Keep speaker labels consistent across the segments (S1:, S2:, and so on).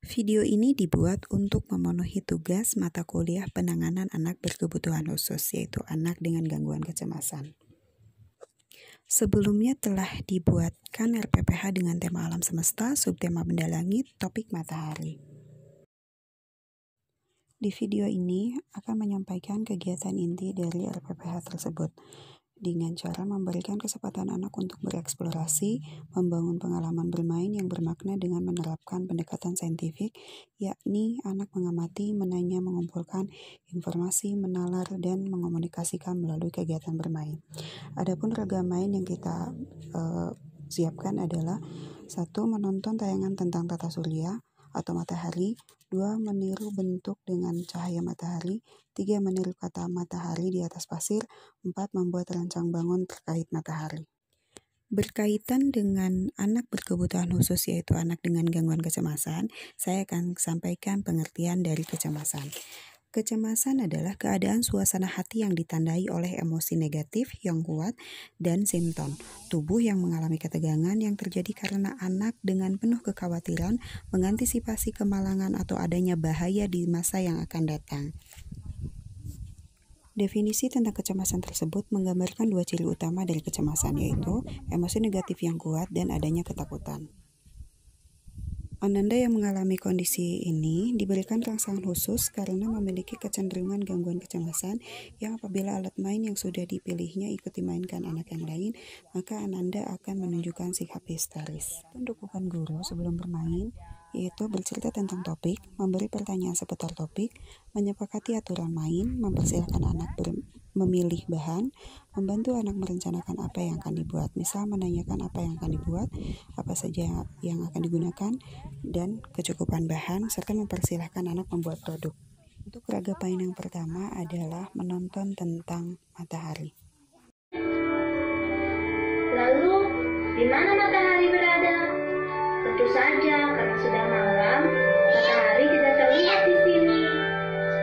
S1: Video ini dibuat untuk memenuhi tugas mata kuliah penanganan anak berkebutuhan khusus, yaitu anak dengan gangguan kecemasan. Sebelumnya telah dibuatkan RPPH dengan tema alam semesta, subtema benda langit, topik matahari. Di video ini akan menyampaikan kegiatan inti dari RPPH tersebut, dengan cara memberikan kesempatan anak untuk bereksplorasi, membangun pengalaman bermain yang bermakna dengan menerapkan pendekatan saintifik, yakni anak mengamati, menanya, mengumpulkan informasi, menalar, dan mengomunikasikan melalui kegiatan bermain. Adapun ragam main yang kita siapkan adalah 1. Menonton tayangan tentang tata surya atau matahari. 2. Meniru bentuk dengan cahaya matahari. 3. Meniru kata matahari di atas pasir. 4. Membuat rancang bangun terkait matahari. Berkaitan dengan anak berkebutuhan khusus, yaitu anak dengan gangguan kecemasan, saya akan sampaikan pengertian dari kecemasan. Kecemasan adalah keadaan suasana hati yang ditandai oleh emosi negatif yang kuat dan simptom tubuh yang mengalami ketegangan yang terjadi karena anak dengan penuh kekhawatiran mengantisipasi kemalangan atau adanya bahaya di masa yang akan datang. Definisi tentang kecemasan tersebut menggambarkan 2 ciri utama dari kecemasan, yaitu emosi negatif yang kuat dan adanya ketakutan. Ananda yang mengalami kondisi ini diberikan rangsangan khusus karena memiliki kecenderungan gangguan kecemasan yang apabila alat main yang sudah dipilihnya ikut dimainkan anak yang lain, maka Ananda akan menunjukkan sikap histeris. Dukungan guru sebelum bermain yaitu bercerita tentang topik, memberi pertanyaan seputar topik, menyepakati aturan main, mempersilahkan anak memilih bahan, membantu anak merencanakan apa yang akan dibuat, misal menanyakan apa yang akan dibuat, apa saja yang akan digunakan, dan kecukupan bahan, serta mempersilahkan anak membuat produk. Untuk raga main yang pertama adalah menonton tentang matahari.
S2: Lalu, di mana matahari berada? Tentu saja, karena sudah malam, matahari tidak terlihat di sini.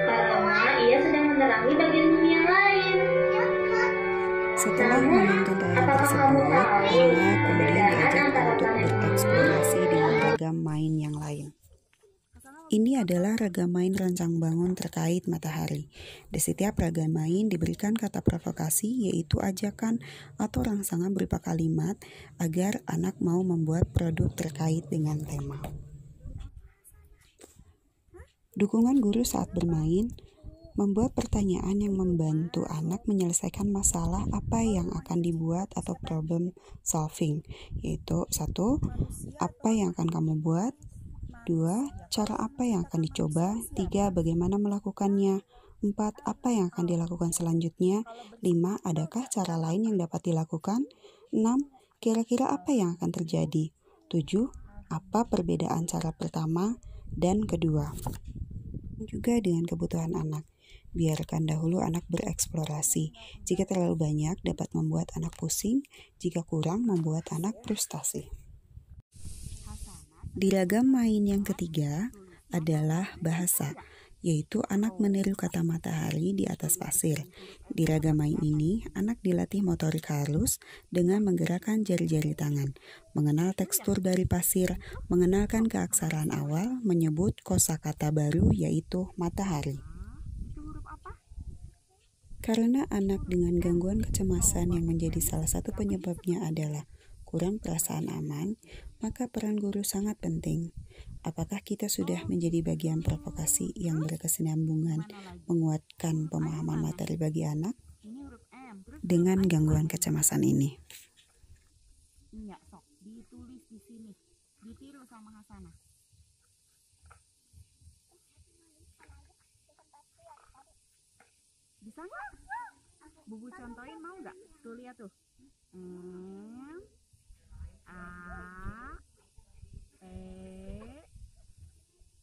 S2: Karena ia sedang menerangi bagian bumi yang lain.
S1: Setelah menonton tayangan tersebut, anak kemudian diajak untuk bereksplorasi dengan ragam main yang lain. Ini adalah ragam main rancang bangun terkait matahari. Di setiap ragam main diberikan kata provokasi, yaitu ajakan atau rangsangan berupa kalimat agar anak mau membuat produk terkait dengan tema. Dukungan guru saat bermain membuat pertanyaan yang membantu anak menyelesaikan masalah apa yang akan dibuat atau problem solving, yaitu 1. Apa yang akan kamu buat? 2. Cara apa yang akan dicoba? 3. Bagaimana melakukannya? 4. Apa yang akan dilakukan selanjutnya? 5. Adakah cara lain yang dapat dilakukan? 6. Kira-kira apa yang akan terjadi? 7. Apa perbedaan cara pertama dan kedua? Juga dengan kebutuhan anak. Biarkan dahulu anak bereksplorasi. Jika terlalu banyak dapat membuat anak pusing, jika kurang membuat anak frustasi. Di ragam main yang ketiga adalah bahasa, yaitu anak meniru kata matahari di atas pasir. Di ragam main ini, anak dilatih motorik halus dengan menggerakkan jari-jari tangan, mengenal tekstur dari pasir, mengenalkan keaksaraan awal, menyebut kosakata baru yaitu matahari. Karena anak dengan gangguan kecemasan yang menjadi salah satu penyebabnya adalah kurang perasaan aman, maka peran guru sangat penting. Apakah kita sudah menjadi bagian provokasi yang berkesinambungan menguatkan pemahaman materi bagi anak dengan gangguan kecemasan ini?
S3: Ditulis di sini, ditiru sama Hasanah. Bisa nggak? Bubu contohin mau nggak? Tuh lihat tuh.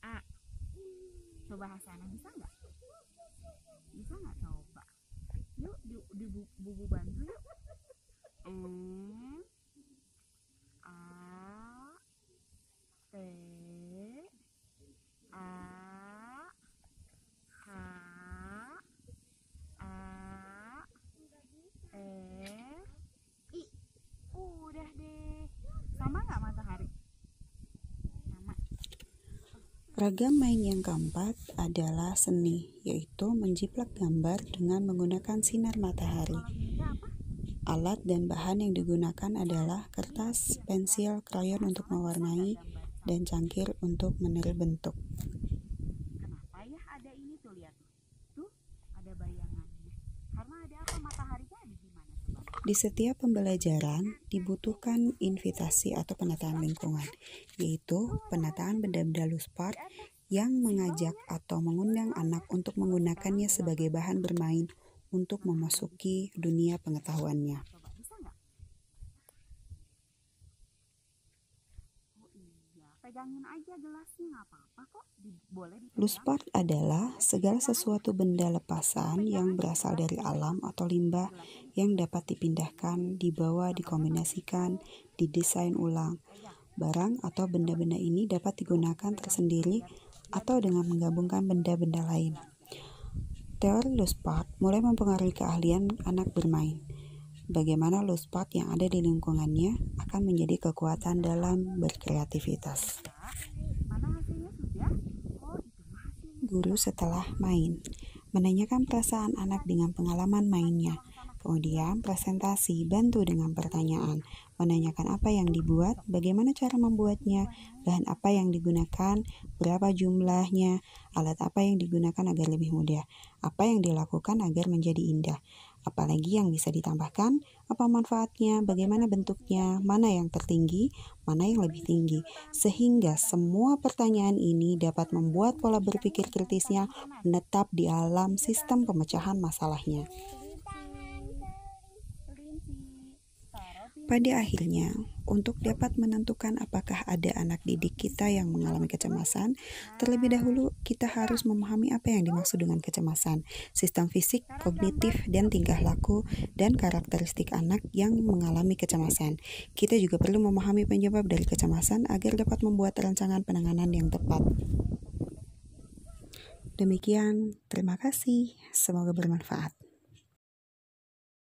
S3: A. Coba Hasanah bisa nggak? Bisa nggak coba? Yuk di bubu bantu yuk. Udah deh. Sama nggak matahari? Sama.
S1: Ragam main yang keempat adalah seni, yaitu menjiplak gambar dengan menggunakan sinar matahari. Alat dan bahan yang digunakan adalah kertas, pensil, krayon untuk mewarnai, dan cangkir untuk meniru bentuk.
S3: Kenapa ya ada ini tuh, lihat tuh ada bayangannya. Karena ada apa, mataharinya ada di mana coba?
S1: Di setiap pembelajaran dibutuhkan invitasi atau penataan lingkungan, yaitu penataan benda-benda loose part yang mengajak atau mengundang anak untuk menggunakannya sebagai bahan bermain untuk memasuki dunia pengetahuannya.
S3: Coba bisa nggak? Oh iya, pegangin aja gelasnya, nggak apa-apa kok. Boleh dipegang.
S1: Loose part adalah segala sesuatu benda lepasan yang berasal dari alam atau limbah yang dapat dipindahkan, dibawa, dikombinasikan, didesain ulang. Barang atau benda-benda ini dapat digunakan tersendiri atau dengan menggabungkan benda-benda lain. Teori loose part mulai mempengaruhi keahlian anak bermain. Bagaimana loose part yang ada di lingkungannya akan menjadi kekuatan dalam berkreativitas.
S3: Mana hasilnya sudah? Oh, itu hasilnya.
S1: Guru setelah main menanyakan perasaan anak dengan pengalaman mainnya. Kemudian presentasi, bantu dengan pertanyaan, menanyakan apa yang dibuat, bagaimana cara membuatnya, bahan apa yang digunakan, berapa jumlahnya, alat apa yang digunakan agar lebih mudah, apa yang dilakukan agar menjadi indah, apalagi yang bisa ditambahkan, apa manfaatnya, bagaimana bentuknya, mana yang tertinggi, mana yang lebih tinggi, sehingga semua pertanyaan ini dapat membuat pola berpikir kritisnya menetap di alam sistem pemecahan masalahnya. Pada akhirnya, untuk dapat menentukan apakah ada anak didik kita yang mengalami kecemasan, terlebih dahulu kita harus memahami apa yang dimaksud dengan kecemasan, sistem fisik, kognitif, dan tingkah laku, dan karakteristik anak yang mengalami kecemasan. Kita juga perlu memahami penyebab dari kecemasan agar dapat membuat rancangan penanganan yang tepat. Demikian, terima kasih. Semoga bermanfaat.